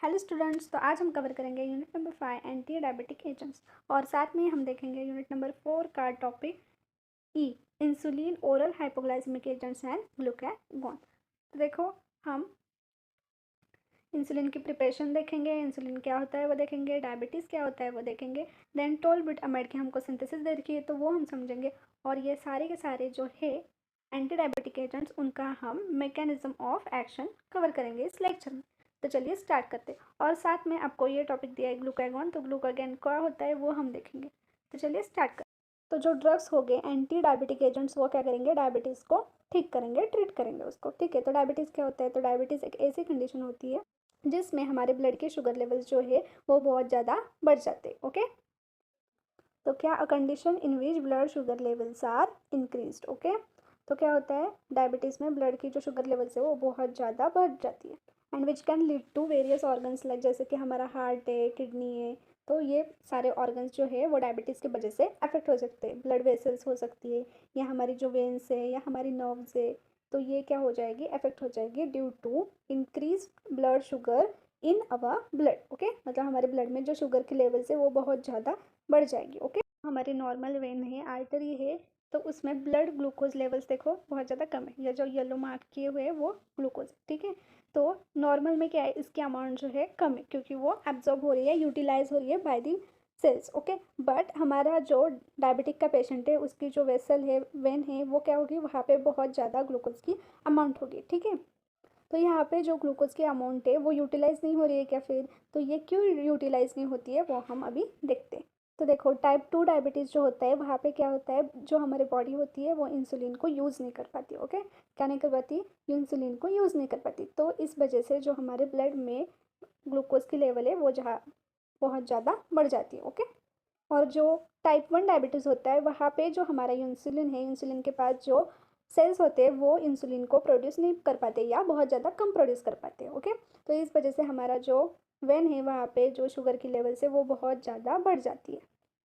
Hello students, तो आज हम कवर करेंगे unit number 5 anti diabetic agents और साथ में हम देखेंगे यूनिट नंबर 4 का टॉपिक ई insulin oral hypoglycemic agents and glucagon. तो देखो, हम इंसुलिन की प्रिपरेशन देखेंगे, इंसुलिन क्या होता है वो देखेंगे, डायबिटीज़ क्या होता है वो देखेंगे, देन टोल्बिटामाइड की हमको सिंथेसिस देखी है तो वो हम समझेंगे। और ये सारे के सारे जो है एंटी डायबिटिक एजेंट्स, उनका हम मैकेनिज्म ऑफ एक्शन कवर करेंगे इस लेक्चर में। तो चलिए स्टार्ट करते हैं। और साथ में आपको ये टॉपिक दिया है ग्लूकागॉन, तो ग्लूकागॉन क्या होता है वो हम देखेंगे। तो चलिए स्टार्ट करते हैं। तो जो ड्रग्स हो गए एंटी डायबिटिक एजेंट्स, वो क्या करेंगे, डायबिटीज़ को ठीक करेंगे, ट्रीट करेंगे उसको। ठीक है, तो डायबिटीज़ क्या होता है, तो डायबिटीज़ एक ऐसी कंडीशन होती है जिसमें हमारे ब्लड के शुगर लेवल्स जो है वो बहुत ज़्यादा बढ़ जाते हैं। ओके, तो क्या a condition in which blood sugar levels are increased. Okay, तो क्या होता है, डायबिटीज़ में ब्लड की जो शुगर लेवल्स है वो बहुत ज़्यादा बढ़ जाती है and which can lead to various organs, like जैसे कि हमारा हार्ट है, किडनी है, तो ये सारे ऑर्गन्स जो है वो डायबिटीज़ की वजह से अफेक्ट हो सकते हैं। ब्लड वेसल्स हो सकती है, या हमारी जो वेन्स है, या हमारी नर्व्स है, तो ये क्या हो जाएगी, अफेक्ट हो जाएगी due to increase blood sugar in our blood. Okay, मतलब हमारे ब्लड में जो शुगर की लेवल्स है वो बहुत ज़्यादा बढ़ जाएगी। ओके, हमारी नॉर्मल वेन है, आर्टरी है, तो उसमें ब्लड ग्लूकोज लेवल्स देखो बहुत ज़्यादा कम है, या जो येलो मार्क किए हुए हैं वो ग्लूकोज है। ठीक है, तो नॉर्मल में क्या है, इसकी अमाउंट जो है कम है क्योंकि वो एब्जॉर्ब हो रही है, यूटिलाइज हो रही है by the cells. Okay, but हमारा जो डायबिटिक का पेशेंट है उसकी जो वेसल है, वेन है, वो क्या होगी, वहाँ पे बहुत ज़्यादा ग्लूकोज की अमाउंट होगी। ठीक है, तो यहाँ पे जो ग्लूकोज की अमाउंट है वो यूटिलाइज नहीं हो रही है क्या, फिर तो ये क्यों यूटिलाइज नहीं होती है वो हम अभी देखते हैं। तो देखो, टाइप 2 डायबिटीज़ जो होता है वहाँ पे क्या होता है, जो हमारी बॉडी होती है वो इंसुलिन को यूज़ नहीं कर पाती। ओके, क्या नहीं कर पाती, इंसुलिन को यूज़ नहीं कर पाती, तो इस वजह से जो हमारे ब्लड में ग्लूकोज की लेवल है वो जहाँ बहुत ज़्यादा बढ़ जाती है। ओके, और जो टाइप 1 डायबिटीज़ होता है वहाँ पे जो हमारा इंसुलिन है, इंसुलिन के पास जो सेल्स होते हैं वो इंसुलिन को प्रोड्यूस नहीं कर पाते, या बहुत ज़्यादा कम प्रोड्यूस कर पाते हैं। ओके, तो इस वजह से हमारा जो वेन है वहाँ पे जो शुगर की लेवल्स है वो बहुत ज़्यादा बढ़ जाती है।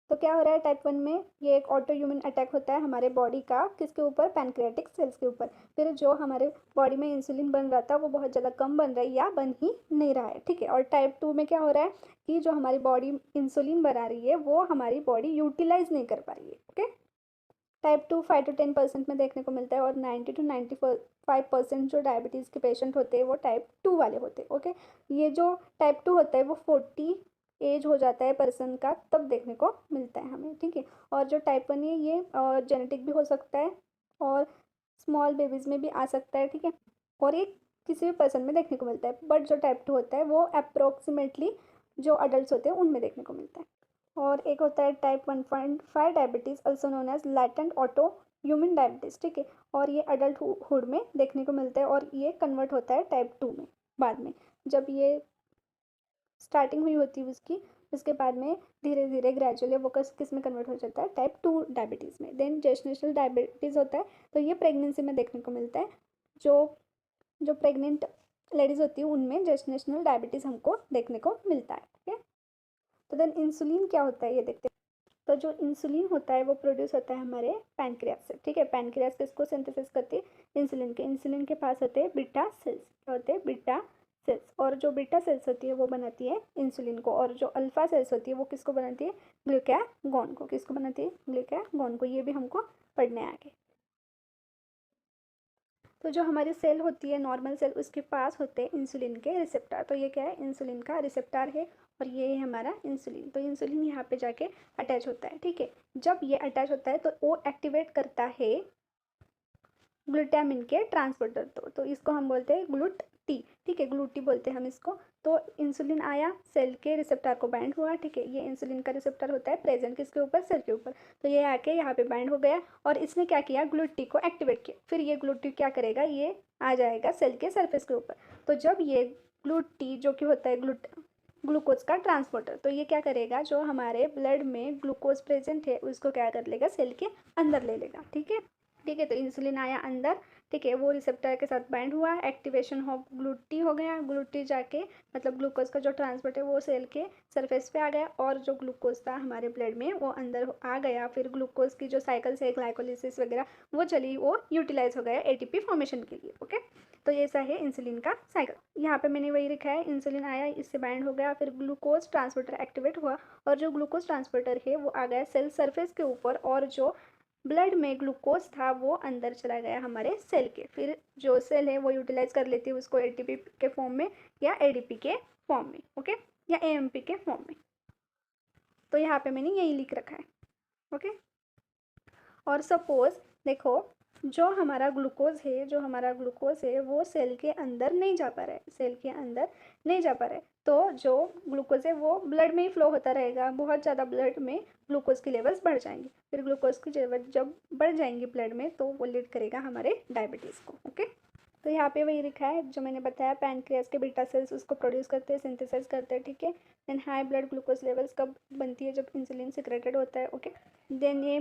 तो क्या हो रहा है टाइप 1 में, ये एक ऑटो ह्यूमन अटैक होता है हमारे बॉडी का, किसके ऊपर, पैनक्रियाटिक सेल्स के ऊपर। फिर जो हमारे बॉडी में इंसुलिन बन रहा था वो बहुत ज़्यादा कम बन रहा है या बन ही नहीं रहा है। ठीक है, और टाइप 2 में क्या हो रहा है कि जो हमारी बॉडी इंसुलिन बना रही है वो हमारी बॉडी यूटिलाइज नहीं कर पा रही है। ओके, टाइप 2 5 to 10% में देखने को मिलता है, और 90 to 95% जो डायबिटीज़ के पेशेंट होते हैं वो टाइप 2 वाले होते हैं। ओके, ये जो टाइप 2 होता है वो 40 एज हो जाता है पर्सन का तब देखने को मिलता है हमें। ठीक है, और जो टाइप 1 है ये जेनेटिक भी हो सकता है और स्मॉल बेबीज़ में भी आ सकता है। ठीक है, और ये किसी भी पर्सन में देखने को मिलता है, बट जो टाइप 2 होता है वो अप्रोक्सीमेटली जो अडल्ट होते हैं उनमें देखने को मिलता है। और एक होता है type 1.5 diabetes, also known as latent auto human diabetes. ठीक है, और ये अडल्ट हुड में देखने को मिलता है, और ये कन्वर्ट होता है टाइप 2 में बाद में, जब ये स्टार्टिंग हुई होती है उसकी, उसके बाद में धीरे धीरे ग्रेजुअली वो किस में कन्वर्ट हो जाता है, टाइप 2 डायबिटीज़ में। देन जेस्टेशनल डायबिटीज़ होता है, तो ये प्रेगनेंसी में देखने को मिलता है। जो जो प्रेग्नेंट लेडीज़ होती है उनमें जेस्टेशनल डायबिटीज़ हमको देखने को मिलता है। ठीक है, तो देन इंसुलिन क्या होता है ये देखते हैं। तो जो इंसुलिन होता है वो प्रोड्यूस होता है हमारे पैनक्रियास से। ठीक है, पैनक्रियास किसको सिंथेसिस करती है, इंसुलिन के। इंसुलिन के पास होते हैं बीटा सेल्स, क्या होते हैं, बीटा सेल्स, और जो बीटा सेल्स होती है वो बनाती है इंसुलिन को, और जो अल्फा सेल्स होती है वो किसको बनाती है, ग्लूकागॉन को। किसको बनाती है, ग्लूकागॉन को। ये भी हमको पढ़ने आ आगे। तो जो हमारी सेल होती है, नॉर्मल सेल, उसके पास होते हैं इंसुलिन के रिसेप्टर। तो ये क्या है, इंसुलिन का रिसेप्टर है, और ये है हमारा इंसुलिन। तो इंसुलिन यहाँ पे जाके अटैच होता है। ठीक है, जब ये अटैच होता है तो वो एक्टिवेट करता है ग्लूटामिन के ट्रांसपोर्टर। तो इसको हम बोलते हैं ग्लूट टी। ठीक है, ग्लूटी बोलते हैं हम इसको। तो इंसुलिन आया, सेल के रिसेप्टर को बाइंड हुआ। ठीक है, ये इंसुलिन का रिसेप्टर होता है प्रेजेंट किसके ऊपर, सेल के ऊपर। तो ये आके यहाँ पे बाइंड हो गया, और इसने क्या किया, ग्लूट टी को एक्टिवेट किया। फिर ये ग्लूट टी क्या करेगा, ये आ जाएगा सेल के सरफेस के ऊपर। तो जब ये ग्लूट टी जो कि होता है ग्लूकोज का ट्रांसपोर्टर, तो ये क्या करेगा, जो हमारे ब्लड में ग्लूकोज प्रेजेंट है उसको क्या कर लेगा, सेल के अंदर ले लेगा। ठीक है, ठीक है, तो इंसुलिन आया अंदर। ठीक है, वो रिसेप्टर के साथ बाइंड हुआ, एक्टिवेशन हो ग्लूटी हो गया, ग्लूटी जाके मतलब ग्लूकोज का जो ट्रांसपोर्ट है वो सेल के सरफेस पे आ गया, और जो ग्लूकोज था हमारे ब्लड में वो अंदर आ गया। फिर ग्लूकोज की जो साइकिल्स है, ग्लाइकोलिसिस वगैरह वो चली, वो यूटिलाइज हो गया एटीपी फॉर्मेशन के लिए। ओके, तो ये ऐसा है इंसुलिन का साइकिल। यहाँ पे मैंने वही लिखा है, इंसुलिन आया, इससे बाइंड हो गया, फिर ग्लूकोज ट्रांसपोर्टर एक्टिवेट हुआ और जो ग्लूकोज ट्रांसपोर्टर है वो आ गया सेल सरफेस के ऊपर, और जो ब्लड में ग्लूकोज था वो अंदर चला गया हमारे सेल के। फिर जो सेल है वो यूटिलाइज कर लेती है उसको एटीपी के फॉर्म में या एडीपी के फॉर्म में, ओके, या एएमपी के फॉर्म में। तो यहाँ पे मैंने यही लिख रखा है, ओके। और सपोज देखो, जो हमारा ग्लूकोज है वो सेल के अंदर नहीं जा पा रहा है, सेल के अंदर नहीं जा पा रहा है, तो जो ग्लूकोज है वो ब्लड में ही फ्लो होता रहेगा। बहुत ज़्यादा ब्लड में ग्लूकोज की लेवल्स बढ़ जाएंगी, फिर ग्लूकोज की लेवल जब बढ़ जाएंगी ब्लड में तो वो लीड करेगा हमारे डायबिटीज़ को, ओके। तो यहाँ पे वही लिखा है जो मैंने बताया, पैनक्रियास के बीटा सेल्स उसको प्रोड्यूस करते हैं, सिंथेसाइज करते हैं, ठीक है। Then high blood glucose levels कब बनती है, जब इंसुलिन सिक्रेटेड होता है, ओके। देन ये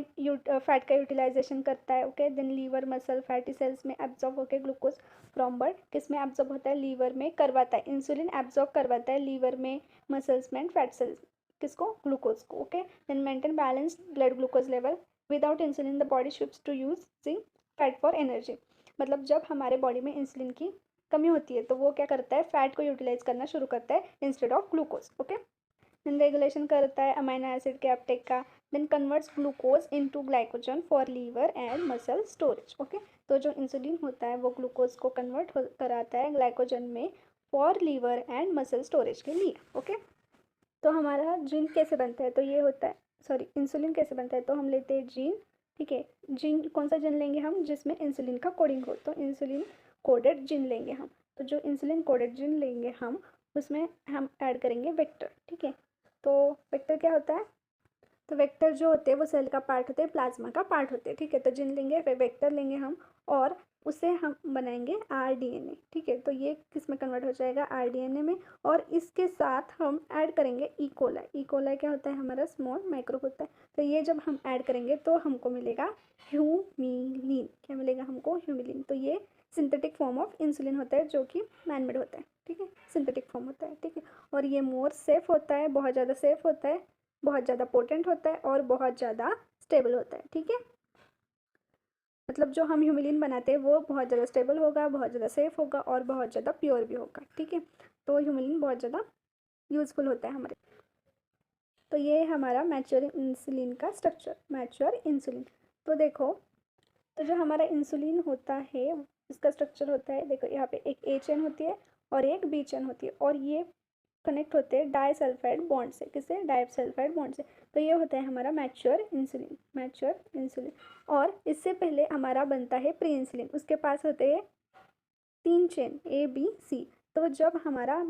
फैट का यूटिलाइजेशन करता है, okay. Then liver muscle fatty cells में एब्जॉर्ब होकर ग्लूकोज फ्रॉम ब्लड किस में एब्जॉर्ब होता है, लीवर में करवाता है, इंसुलिन एब्जॉर्ब करवाता है लीवर में, मसल्स में, फैट सेल्स, किसको, ग्लूकोज को, okay. Then maintain balance blood glucose level, without insulin the body shifts to using fat for energy. मतलब जब हमारे बॉडी में इंसुलिन की कमी होती है तो वो क्या करता है, फैट को यूटिलाइज करना शुरू करता है instead of glucose, okay. Then regulation करता है अमीनो एसिड के अपटेक का, then converts glucose into glycogen for liver and muscle storage, okay. तो जो इंसुलिन होता है वो ग्लूकोज को कन्वर्ट कराता है ग्लाइकोजन में for liver and muscle storage के लिए, ओके। तो हमारा जीन कैसे बनता है, तो ये होता है, सॉरी, इंसुलिन कैसे बनता है, तो हम लेते हैं जीन, ठीक है। जीन कौन सा जीन लेंगे हम, जिसमें इंसुलिन का कोडिंग हो, तो इंसुलिन कोडेड जीन लेंगे हम। तो जो इंसुलिन कोडेड जीन लेंगे हम, उसमें हम ऐड करेंगे वेक्टर, ठीक है। तो वेक्टर क्या होता है, तो वेक्टर जो होते हैं वो सेल का पार्ट होते हैं, प्लाज्मा का पार्ट होते हैं, ठीक है। तो जीन लेंगे, फिर वेक्टर लेंगे हम, और उससे हम बनाएंगे आरडीएनए, ठीक है। तो ये किस में कन्वर्ट हो जाएगा, आरडीएनए में, और इसके साथ हम ऐड करेंगे इकोलाई। इकोलाई क्या होता है, हमारा स्मॉल माइक्रोब होता है। तो ये जब हम ऐड करेंगे तो हमको मिलेगा ह्यूमिलिन, क्या मिलेगा हमको, ह्यूमिलिन। तो ये सिंथेटिक फॉर्म ऑफ इंसुलिन होता है जो कि मैनमेड होता है, ठीक है, सिंथेटिक फॉर्म होता है, ठीक है। और ये मोर सेफ होता है, बहुत ज़्यादा सेफ होता है, बहुत ज़्यादा पोटेंट होता है, और बहुत ज़्यादा स्टेबल होता है, ठीक है। मतलब जो हम ह्यूमिलिन बनाते हैं वो बहुत ज़्यादा स्टेबल होगा, बहुत ज़्यादा सेफ होगा, और बहुत ज़्यादा प्योर भी होगा, ठीक है। तो ह्यूमिलिन बहुत ज़्यादा यूज़फुल होता है हमारे। तो ये हमारा मैच्योर इंसुलिन का स्ट्रक्चर, मैच्योर इंसुलिन। तो देखो, तो जो हमारा इंसुलिन होता है इसका स्ट्रक्चर होता है, देखो यहाँ पे एक ए चेन होती है और एक बी चेन होती है, और ये कनेक्ट होते हैं डाइसल्फाइड बॉन्ड से, किससे, डाइसल्फाइड बॉन्ड से। तो ये होता है हमारा मैच्योर इंसुलिन, मैच्योर इंसुलिन। और इससे पहले हमारा बनता है प्री इंसुलिन, उसके पास होते हैं 3 चेन ए बी सी। तो जब हमारा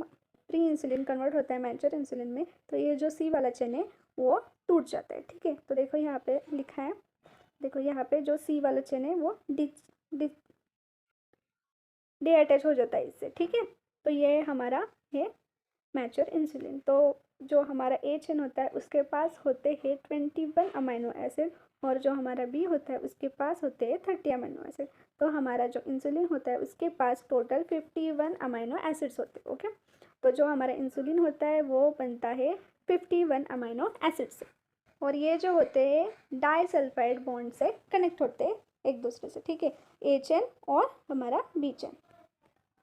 प्री इंसुलिन कन्वर्ट होता है मैच्योर इंसुलिन में, तो ये जो सी वाला चेन है वो टूट जाता है, ठीक है। तो देखो यहाँ पे लिखा है, देखो यहाँ पे जो सी वाला चेन है वो डे अटैच हो जाता है इससे, ठीक है। तो ये हमारा है मैच्योर इंसुलिन। तो जो हमारा ए चेन होता है उसके पास होते हैं 21 अमीनो एसिड, और जो हमारा बी होता है उसके पास होते हैं 30 अमीनो एसिड। तो हमारा जो इंसुलिन होता है उसके पास टोटल 51 अमीनो एसिड्स होते हैं, ओके। तो जो हमारा इंसुलिन होता है वो बनता है 51 अमीनो एसिड से, और ये जो होते हैं डाइसल्फाइड बॉन्ड से कनेक्ट होते हैं एक दूसरे से, ठीक है, ए चेन और हमारा बी चेन।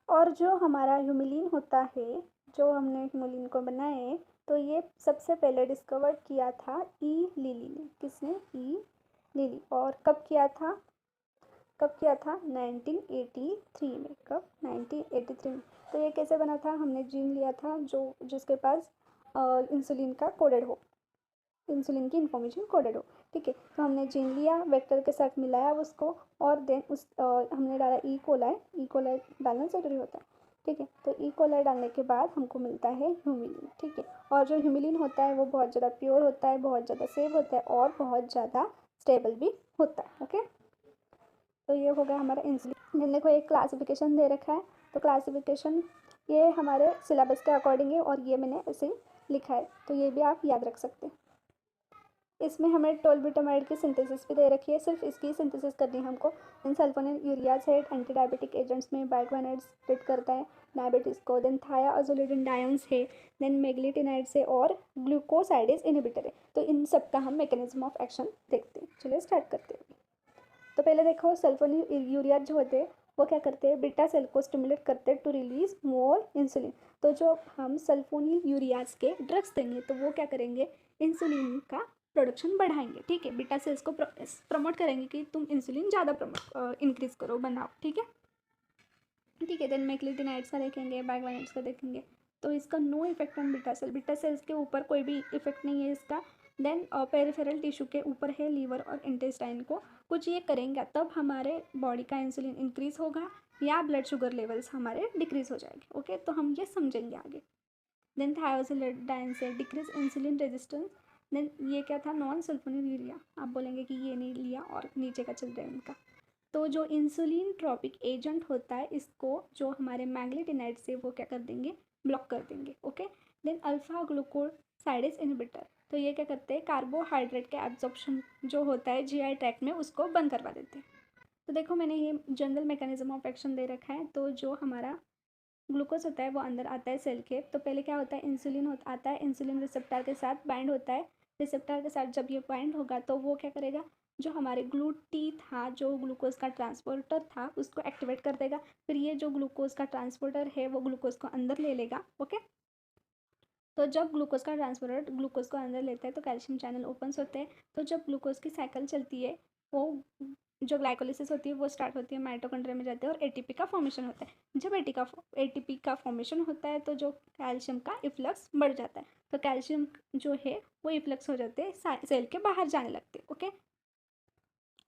और जो हमारा ह्यूमिलिन होता है, जो हमने ह्यूमिलिन को बनाए, तो ये सबसे पहले डिस्कवर किया था ई लिली ने, किसने, ई लिली। और कब किया था, कब किया था, 1983 में, कब, 1983 में। तो ये कैसे बना था, हमने जीन लिया था जो जिसके पास इंसुलिन का कोडेड हो, इंसुलिन की इन्फॉर्मेशन कोडेड हो, ठीक है। तो हमने जीन लिया, वेक्टर के साथ मिलाया उसको, और देन उस हमने डाला ई कोलाई डालना ज़रूरी होता है, ठीक है। तो ई कोलाई डालने के बाद हमको मिलता है ह्यूमिलिन, ठीक है। और जो ह्यूमिलिन होता है वो बहुत ज़्यादा प्योर होता है, बहुत ज़्यादा सेफ होता है, और बहुत ज़्यादा स्टेबल भी होता है, ओके। तो ये हो गया हमारा इंसुलिन। देन देखो एक क्लासिफिकेशन दे रखा है, तो क्लासिफिकेशन ये हमारे सिलेबस के अकॉर्डिंग है, और ये मैंने ऐसे लिखा है, तो ये भी आप याद रख सकते हैं। इसमें हमें टोल्बिटामाइड की सिंथेसिस भी दे रखी है, सिर्फ इसकी सिंथेसिस करनी है हमको। इन सल्फोनिल यूरियाज है, एंटी डायबिटिक एजेंट्स में बाइक्वानाइड्स ट्रीट करता है डायबिटीज़ को। देन थायाजोलिडिन है, देन मेग्लिटिनाइड्स है, और ग्लूकोसाइडेज इनहिबिटर है। तो इन सब का हम मैकेनिज्म ऑफ एक्शन देखते हैं। चलिए स्टार्ट करते हैं। तो पहले देखो, सल्फोनिल यूरियाज जो होते हैं वो क्या करते हैं, बीटा सेल को स्टिमुलेट करते हैं टू रिलीज मोर इंसुलिन। तो जो हम सल्फोनिल यूरियाज के ड्रग्स देंगे तो वो क्या करेंगे, इंसुलिन का प्रोडक्शन बढ़ाएंगे। ठीक है, बीटा सेल्स को प्रमोट करेंगे कि तुम इंसुलिन ज़्यादा इंक्रीज करो, बनाओ। ठीक है, ठीक है। देन मैक्लिडिनाइड्स का देखेंगे, बाइगवाइनाइड्स का देखेंगे। तो इसका no effect on beta cells के ऊपर कोई भी इफेक्ट नहीं है इसका। देन पेरिफेरल टिश्यू के ऊपर है, लीवर और इंटेस्टाइन को कुछ ये करेंगे तब हमारे बॉडी का इंसुलिन इंक्रीज होगा या ब्लड शुगर लेवल्स हमारे डिक्रीज हो जाएंगे। ओके, तो हम ये समझेंगे आगे। देन थायोसिडाइन से डिक्रीज इंसुलिन रेजिस्टेंस। देन ये क्या था, नॉन सल्फोनिल यूरिया। आप बोलेंगे कि ये नहीं लिया और नीचे का चल रहा है उनका। तो जो इंसुलिन ट्रॉपिक एजेंट होता है इसको जो हमारे मैग्नेटिनाइड से वो क्या कर देंगे, ब्लॉक कर देंगे। Okay, then alpha glucosidase inhibitor. तो ये क्या करते हैं, कार्बोहाइड्रेट के एब्जॉर्प्शन जो होता है जीआई ट्रैक्ट में उसको बंद करवा देते हैं। तो देखो मैंने ये जनरल मैकेनिज्म ऑफ एक्शन दे रखा है। तो जो हमारा ग्लूकोज होता है वो अंदर आता है सेल के। तो पहले क्या होता है, इंसुलिन आता है, इंसुलिन रिसेप्टर के साथ बाइंड होता है। रिसेप्टर के साथ जब ये बाइंड होगा तो वो क्या करेगा, जो हमारे ग्लूटी था, जो ग्लूकोज का ट्रांसपोर्टर था, उसको एक्टिवेट कर देगा। फिर ये जो ग्लूकोज का ट्रांसपोर्टर है वो ग्लूकोज को अंदर ले लेगा। ओके, तो जब ग्लूकोज का ट्रांसपोर्टर ग्लूकोज को अंदर लेता है तो कैल्शियम चैनल ओपन होते हैं। तो जब ग्लूकोज की साइकिल चलती है, वो जो ग्लाइकोलिसिस होती है वो स्टार्ट होती है, माइटोकॉन्ड्रिया में जाते हैं और एटीपी का फॉर्मेशन होता है। जब एटीपी का फॉर्मेशन होता है तो जो कैल्शियम का इफ्लक्स बढ़ जाता है। तो कैल्शियम जो है वो इफ्लक्स हो जाते हैं, सेल के बाहर जाने लगते हैं। ओके,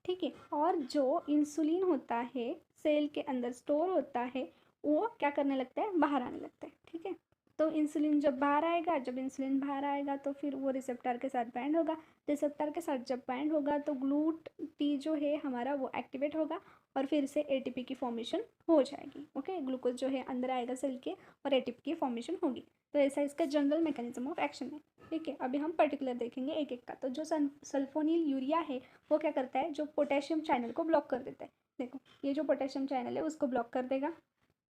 ठीक है। और जो इंसुलिन होता है सेल के अंदर स्टोर होता है वो क्या करने लगता है, बाहर आने लगता है। ठीक है, तो इंसुलिन जब बाहर आएगा, जब इंसुलिन बाहर आएगा तो फिर वो रिसेप्टर के साथ बाइंड होगा। रिसेप्टर के साथ जब बाइंड होगा तो ग्लूट टी जो है हमारा वो एक्टिवेट होगा और फिर से एटीपी की फॉर्मेशन हो जाएगी। ओके, ग्लूकोज जो है अंदर आएगा सेल के और एटीपी की फॉर्मेशन होगी। तो ऐसा इसका जनरल मैकेनिज्म ऑफ एक्शन है। ठीक है, अभी हम पर्टिकुलर देखेंगे एक एक का। तो जो सल्फोनिल यूरिया है वो क्या करता है, जो पोटेशियम चैनल को ब्लॉक कर देता है। देखो ये जो पोटेशियम चैनल है उसको ब्लॉक कर देगा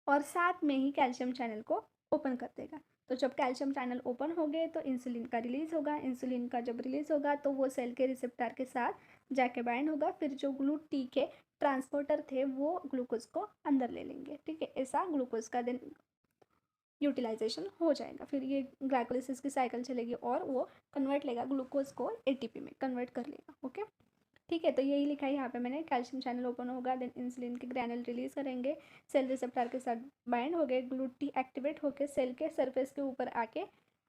और साथ में ही कैल्शियम चैनल को ओपन कर देगा। तो जब कैल्शियम चैनल ओपन हो गए तो इंसुलिन का रिलीज होगा। इंसुलिन का जब रिलीज होगा तो वो सेल के रिसेप्टर के साथ जाके बाइंड होगा। फिर जो ग्लूटी के ट्रांसपोर्टर थे वो ग्लूकोज को अंदर ले लेंगे। ठीक है, ऐसा ग्लूकोज का दिन यूटिलाइजेशन हो जाएगा। फिर ये ग्लाइकोलिसिस की साइकिल चलेगी और वो कन्वर्ट लेगा ग्लूकोज को एटीपी में कन्वर्ट कर लेगा। ओके, ठीक है। तो यही लिखा है यहाँ पे मैंने, कैल्शियम चैनल ओपन होगा, देन इंसुलिन के ग्रैनुल रिलीज करेंगे, सेल रिसेप्टर के साथ बाइंड हो गए, ग्लूटी एक्टिवेट होकर सेल के सरफेस के ऊपर आके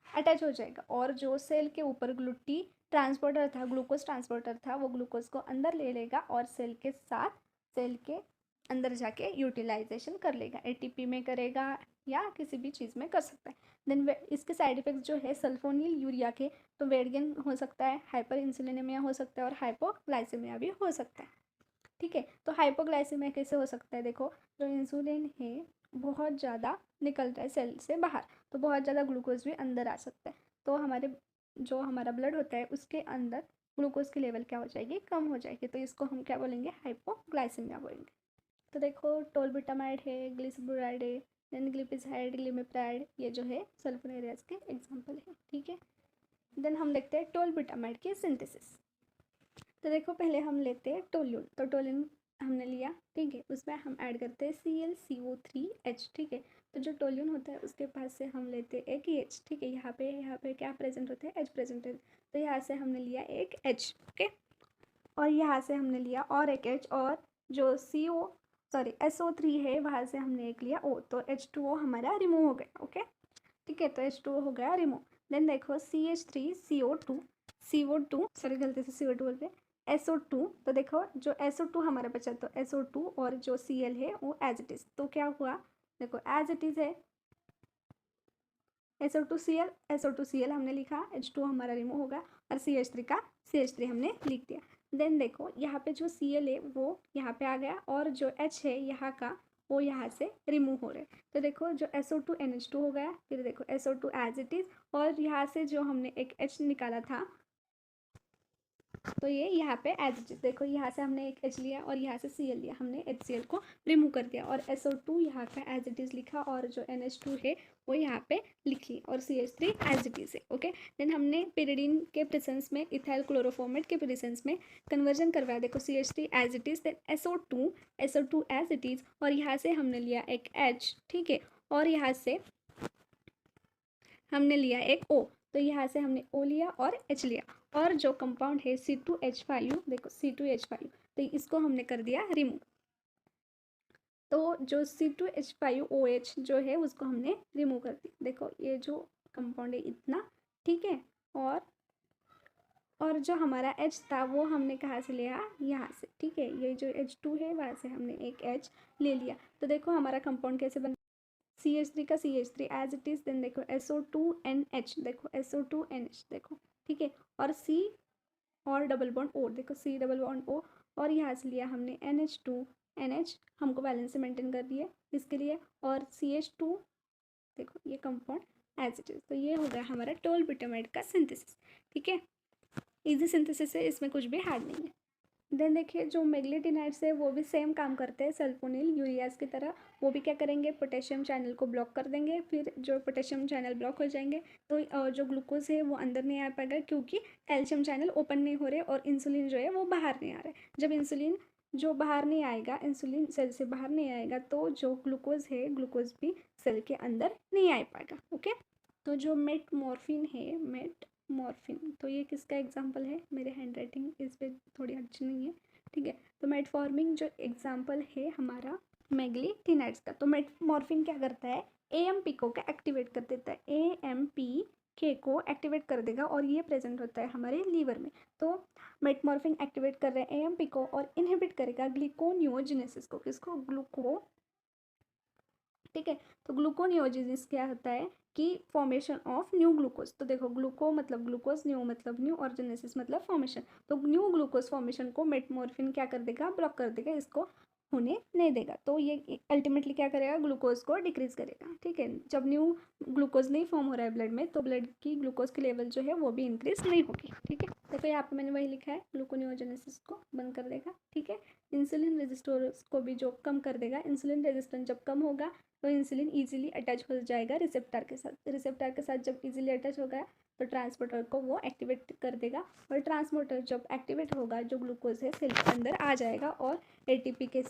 अटैच हो जाएगा और जो सेल के ऊपर ग्लूटी ट्रांसपोर्टर था, ग्लूकोज ट्रांसपोर्टर था, वो ग्लूकोज को अंदर ले लेगा और सेल के साथ सेल के अंदर जाके यूटिलाइजेशन कर लेगा। एटीपी में करेगा या किसी भी चीज़ में कर सकता है। देन इसके साइड इफ़ेक्ट्स जो है सल्फोनिल यूरिया के, तो वेट गेन हो सकता है, हाइपर इंसुलिनेमिया हो सकता है और हाइपोग्लाइसेमिया भी हो सकता है। ठीक है, तो हाइपोग्लाइसेमिया कैसे हो सकता है, देखो जो इंसुलिन है बहुत ज़्यादा निकल रहा है सेल से बाहर, तो बहुत ज़्यादा ग्लूकोज भी अंदर आ सकता है। तो जो हमारा ब्लड होता है उसके अंदर ग्लूकोज की लेवल क्या हो जाएगी, कम हो जाएगी। तो इसको हम क्या बोलेंगे, हाइपोग्लाइसेमिया बोलेंगे। तो देखो टोलबुटामाइड है, ग्लिसब्रोराइड है, देन ग्लिपिसाइड, ग्लिमिप्राइड, ये जो है सल्फोनेरियाज के एग्जांपल है। ठीक है, देन हम देखते हैं टोलबुटामाइड की सिंथेसिस। तो देखो पहले हम लेते हैं टोल्यून। तो टोल्यून हमने लिया, ठीक है, उसमें हम ऐड करते हैं ClCO3H। ठीक है, तो जो टोल्यून होता है उसके पास से हम लेते हैं एक H। ठीक है, यहाँ पे क्या प्रेजेंट होता है, H प्रेजेंट है। तो यहाँ से हमने लिया एक H। ओके, और यहाँ से हमने लिया और एक H, और जो SO3 है वहाँ से हमने एक लिया O। तो H2O हमारा रिमूव हो गया। ओके, ठीक है, तो H2O हो गया रिमूव। देन देखो CH3CO2 सॉरी गलती से CO2 बोलते हैं, SO2। तो देखो जो SO2 हमारा बचा, तो SO2 और जो Cl है वो एज इट इज़। तो क्या हुआ, देखो एज इट इज़ है SO2Cl हमने लिखा, H2 हमारा रिमूव होगा और CH3 का CH3 हमने लिख दिया। देन देखो यहाँ पे जो Cl है वो यहाँ पे आ गया और जो H है यहाँ का वो यहाँ से रिमूव हो रहा है। तो देखो जो SO2 NH2 हो गया, फिर देखो SO2 एज इट इज़, और यहाँ से जो हमने एक H निकाला था तो ये यहाँ पे एज इट इज, देखो यहाँ से हमने एक H लिया और यहाँ से Cl लिया, हमने HCl को रिमूव कर दिया और SO2 यहाँ का एज इट इज़ लिखा और जो NH2 है वो यहाँ पे लिख ली और CH3 एज इट इज़ है। ओके, देन हमने pyridine के प्रेजेंस में इथाइल क्लोरोफॉर्मेट के प्रेजेंस में कन्वर्जन करवाया, देखो CH3 as it is, then SO2 as it is, और यहाँ से हमने लिया एक H, ठीक है, और यहाँ से हमने लिया एक O, तो यहाँ से हमने O लिया और H लिया, और जो कंपाउंड है C2H5, देखो C2H5, तो इसको हमने कर दिया रिमूव। तो जो C2H5OH जो है उसको हमने रिमूव कर दी। देखो ये जो कंपाउंड है इतना, ठीक है, और जो हमारा H था वो हमने कहाँ से लिया, यहाँ से, ठीक है, ये जो H2 है वहाँ से हमने एक H ले लिया। तो देखो हमारा कंपाउंड कैसे बन, CH3 का CH3 as it is, then देखो SO2NH, देखो SO2NH, देखो, ठीक है, और C और डबल बॉन्ड O, देखो C डबल बॉन्ड O, और यहाँ से लिया हमने NH2NH, हमको बैलेंस से मेंटेन कर दिए इसके लिए, और CH2, देखो ये कंपाउंड एज इट इज़। तो ये हो गया हमारा टोल ब्यूटामाइड का सिंथेसिस, ठीक है, इजी सिंथेसिस है, इसमें कुछ भी हार्ड नहीं है। देन देखिए जो मेग्लीटिनाइड्स है वो भी सेम काम करते हैं सल्फोनिल यूरियाज की तरह, वो भी क्या करेंगे, पोटेशियम चैनल को ब्लॉक कर देंगे। फिर जो पोटेशियम चैनल ब्लॉक हो जाएंगे तो जो ग्लूकोज है वो अंदर नहीं आ पाएगा, क्योंकि कैल्शियम चैनल ओपन नहीं हो रहे और इंसुलिन जो है वो बाहर नहीं आ रहा है। जब इंसुलिन जो बाहर नहीं आएगा, इंसुलिन सेल से बाहर नहीं आएगा, तो जो ग्लूकोज है, ग्लूकोज भी सेल के अंदर नहीं आ पाएगा। ओके, तो जो मेटमॉर्फिन है, मेटमॉर्फिन, तो ये किसका एग्जाम्पल है, मेरे हैंड राइटिंग इस पर थोड़ी अच्छी नहीं है, ठीक है, तो मेटफॉर्मिन जो एग्जाम्पल है हमारा मेग्लीटिनाइड्स का। तो मेटमॉर्फिन क्या करता है, AMP को एक्टिवेट कर देता है, AMPK को एक्टिवेट कर देगा, और ये प्रेजेंट होता है हमारे लीवर में। तो मेटमॉर्फिन एक्टिवेट कर रहे हैं AMP को और इनहिबिट करेगा ग्लूकोनियोजेनेसिस को, किसको, ग्लूको, ठीक है। तो ग्लूकोनियोजेनेसिस क्या होता है कि फॉर्मेशन ऑफ न्यू ग्लूकोज। तो देखो ग्लूको मतलब ग्लूकोज, न्यू मतलब न्यू, और जेनेसिस मतलब फॉर्मेशन। तो न्यू ग्लूकोज फॉर्मेशन को मेटमॉर्फिन क्या कर देगा, ब्लॉक कर देगा, इसको होने नहीं देगा। तो ये अल्टीमेटली क्या करेगा, ग्लूकोज को डिक्रीज करेगा, ठीक है। जब न्यू ग्लूकोज नहीं फॉर्म हो रहा है ब्लड में, तो ब्लड की ग्लूकोज की लेवल जो है वो भी इंक्रीज नहीं होगी, ठीक है। देखो यहाँ पे मैंने वही लिखा है, ग्लूकोनियोजेनेसिस को बंद कर देगा, ठीक है। इंसुलिन रेजिस्टेंस को भी जो कम कर देगा, इंसुलिन रेजिस्टेंस जब कम होगा तो इंसुलिन इजीली अटैच हो जाएगा रिसेप्टर के साथ, रिसेप्टर के साथ जब इजीली अटैच हो गया तो ट्रांसपोर्टर को वो एक्टिवेट कर देगा, और ट्रांसपोर्टर जब एक्टिवेट होगा जो ग्लूकोज है सेल के अंदर आ जाएगा, और ATP के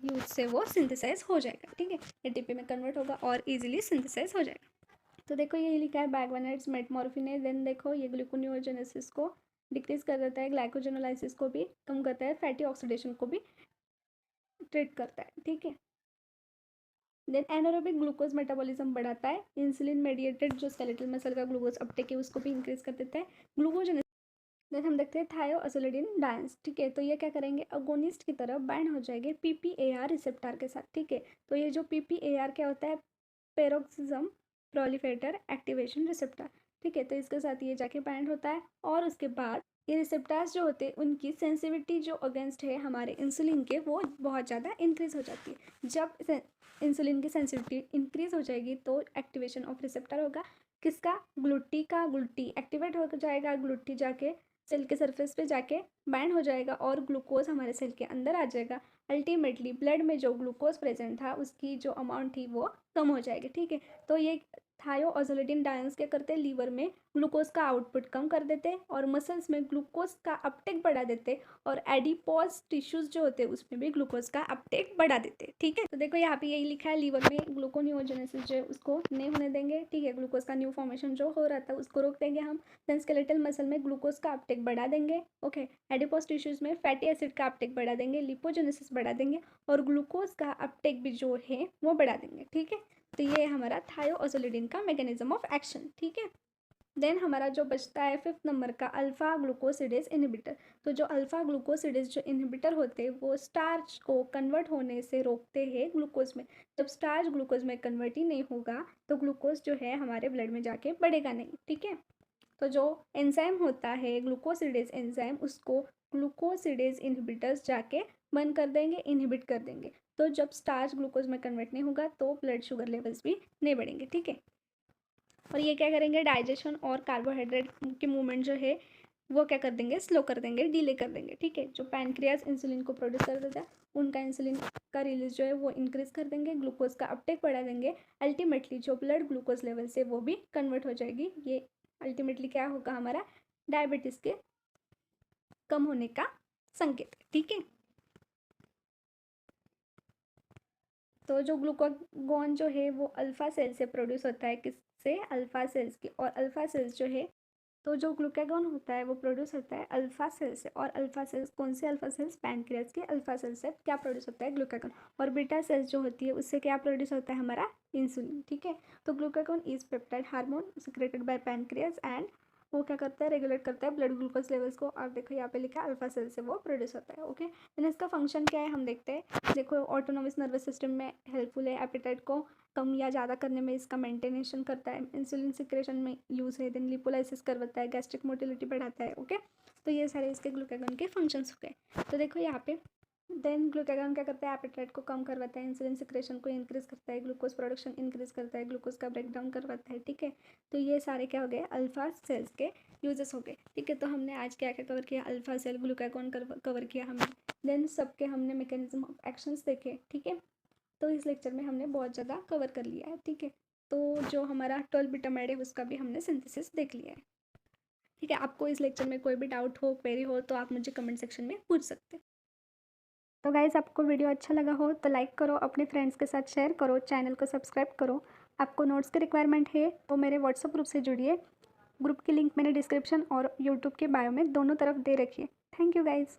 यूज से वो सिंथेसाइज हो जाएगा, ठीक है, ATP में कन्वर्ट होगा और इजीली सिंथेसाइज हो जाएगा। तो देखो ये लिखा है बैगवानाइड्स मेटमॉर्फिन है, देन देखो ये ग्लूकोनियोजेनेसिस को डिक्रीज कर देता है, ग्लाइकोजेनोलाइसिस को भी कम करता है, फैटी ऑक्सीडेशन को भी ट्रीट करता है, ठीक है। देन एनारोबिक ग्लूकोज मेटाबॉलिज्म बढ़ाता है, इंसुलिन मेडिएटेड जो स्केलेटल मसल का ग्लूकोज अपटेक है उसको भी इंक्रीज कर देता है, ग्लूकोजन। देन हम देखते हैं थायोअज़ोलिडिन डायंस, ठीक है, तो ये क्या करेंगे, अगोनिस्ट की तरह बाइंड हो जाएंगे PPAR रिसेप्टर के साथ, ठीक है। तो ये जो PPAR क्या होता है, पेरोक्सिज्म प्रोलिफेटर एक्टिवेशन रिसेप्टर, ठीक है, तो इसके साथ ये जाके बाइंड होता है, और उसके बाद ये रिसेप्टर्स जो होते हैं उनकी सेंसिटिविटी जो अगेंस्ट है हमारे इंसुलिन के, वो बहुत ज़्यादा इंक्रीज हो जाती है। जब इंसुलिन की सेंसिटिविटी इंक्रीज हो जाएगी तो एक्टिवेशन ऑफ रिसेप्टर होगा, किसका, ग्लूटी का, ग्लूटी एक्टिवेट हो जाएगा, ग्लूटी जाके सेल के सरफेस पे जाके बाइंड हो जाएगा और ग्लूकोज हमारे सेल के अंदर आ जाएगा। अल्टीमेटली ब्लड में जो ग्लूकोज प्रेजेंट था उसकी जो अमाउंट थी वो कम हो जाएगी, ठीक है। तो ये थायोअज़ोलिडिन डायंस क्या करते हैं, लीवर में ग्लूकोज का आउटपुट कम कर देते हैं और मसल्स में ग्लूकोज का अपटेक बढ़ा देते हैं, और एडिपोज टिश्यूज जो होते हैं उसमें भी ग्लूकोज का अपटेक बढ़ा देते हैं, ठीक है। तो देखो यहाँ पे यही लिखा है, लीवर में ग्लूकोनियोजेनेसिस जो है उसको नहीं होने देंगे, ठीक है, ग्लूकोज का न्यू फॉर्मेशन जो हो रहा था उसको रोक देंगे हम। देन स्केलेटल मसल में ग्लूकोज का अपटेक बढ़ा देंगे, ओके, एडिपोज टिश्यूज में फैटी एसिड का अपटेक बढ़ा देंगे, लिपोजेनेसिस बढ़ा देंगे, और ग्लूकोज का अपटेक भी जो है वो बढ़ा देंगे, ठीक है। तो ये हमारा थायोअज़ोलिडिन का मैकेनिज्म ऑफ एक्शन, ठीक है। देन हमारा जो बचता है 5th नंबर का अल्फा ग्लूकोसिडेज इनहिबिटर। तो जो अल्फा ग्लूकोसिडेज जो इनहिबिटर होते हैं वो स्टार्च को कन्वर्ट होने से रोकते हैं ग्लूकोज में। जब स्टार्च ग्लूकोज में कन्वर्ट ही नहीं होगा तो ग्लूकोज जो है हमारे ब्लड में जाके बढ़ेगा नहीं, ठीक है। तो जो एंजाइम होता है ग्लूकोसिडेज एंजाइम, उसको ग्लूकोसिडेज इनहिबिटर्स जाके बंद कर देंगे, इनहिबिट कर देंगे। तो जब स्टार्च ग्लूकोज में कन्वर्ट नहीं होगा तो ब्लड शुगर लेवल्स भी नहीं बढ़ेंगे, ठीक है। और ये क्या करेंगे, डाइजेशन और कार्बोहाइड्रेट की मूवमेंट जो है वो क्या कर देंगे, स्लो कर देंगे, डिले कर देंगे, ठीक है। जो पैनक्रियाज इंसुलिन को प्रोड्यूस कर देता है, उनका इंसुलिन का रिलीज जो है वो इंक्रीज कर देंगे, ग्लूकोज का अपटेक बढ़ा देंगे। अल्टीमेटली जो ब्लड ग्लूकोज लेवल से वो भी कन्वर्ट हो जाएगी। ये अल्टीमेटली क्या होगा, हमारा डायबिटीज़ के कम होने का संकेत है, ठीक है। तो जो ग्लूकागॉन जो है वो अल्फा सेल से प्रोड्यूस होता है, किससे, अल्फा सेल्स की। और अल्फा सेल्स जो है, तो जो ग्लूकागॉन होता है वो प्रोड्यूस होता है अल्फा सेल से। और अल्फा सेल्स कौन से अल्फा सेल्स, पैनक्रियाज के अल्फा सेल से क्या प्रोड्यूस होता है, ग्लूकागॉन। और बीटा सेल्स जो होती है उससे क्या प्रोड्यूस होता है, हमारा इंसुलिन, ठीक है। तो glucagon is peptide hormone secreted by pancreas and वो क्या करता है, रेगुलेट करता है ब्लड ग्लूकोज लेवल्स को। और देखो यहाँ पे लिखा है अल्फा सेल से वो प्रोड्यूस होता है, ओके। देन इसका फंक्शन क्या है हम देखते हैं। देखो ऑटोनोमस नर्वस सिस्टम में हेल्पफुल है, एपेटाइट को कम या ज़्यादा करने में इसका मेंटेनेशन करता है, इंसुलिन सिक्रेशन में यूज़ है, देन लिपोलाइसिस करवाता है, गैस्ट्रिक मोटिलिटी बढ़ाता है, ओके। तो ये सारे इसके ग्लूकागॉन के फंक्शंस हो गए। तो देखो यहाँ पे देन ग्लूकागॉन क्या करता है, एपेटाइट को कम करवाता है, इंसुलिन सिक्रेशन को इंक्रीज करता है, ग्लूकोज प्रोडक्शन इंक्रीज करता है, ग्लूकोज का ब्रेक डाउन करवाता है, ठीक है। तो ये सारे क्या हो गए, अल्फा सेल्स के यूजेस हो गए, ठीक है। तो हमने आज क्या क्या कवर किया, अल्फा सेल, ग्लूकागॉन कवर किया हमने। देन सबके हमने मैकेनिज्म ऑफ एक्शंस देखे, ठीक है। तो इस लेक्चर में हमने बहुत ज़्यादा कवर कर लिया है, ठीक है। तो जो हमारा 12 बिटामाइड है उसका भी हमने सिंथेसिस देख लिया है, ठीक है। आपको इस लेक्चर में कोई भी डाउट हो, क्वेरी हो तो आप मुझे कमेंट सेक्शन में पूछ सकते हैं। तो गाइज़ आपको वीडियो अच्छा लगा हो तो लाइक करो, अपने फ्रेंड्स के साथ शेयर करो, चैनल को सब्सक्राइब करो। आपको नोट्स की रिक्वायरमेंट है तो मेरे व्हाट्सअप ग्रुप से जुड़िए। ग्रुप की लिंक मैंने डिस्क्रिप्शन और यूट्यूब के बायो में दोनों तरफ दे रखी है। Thank you guys.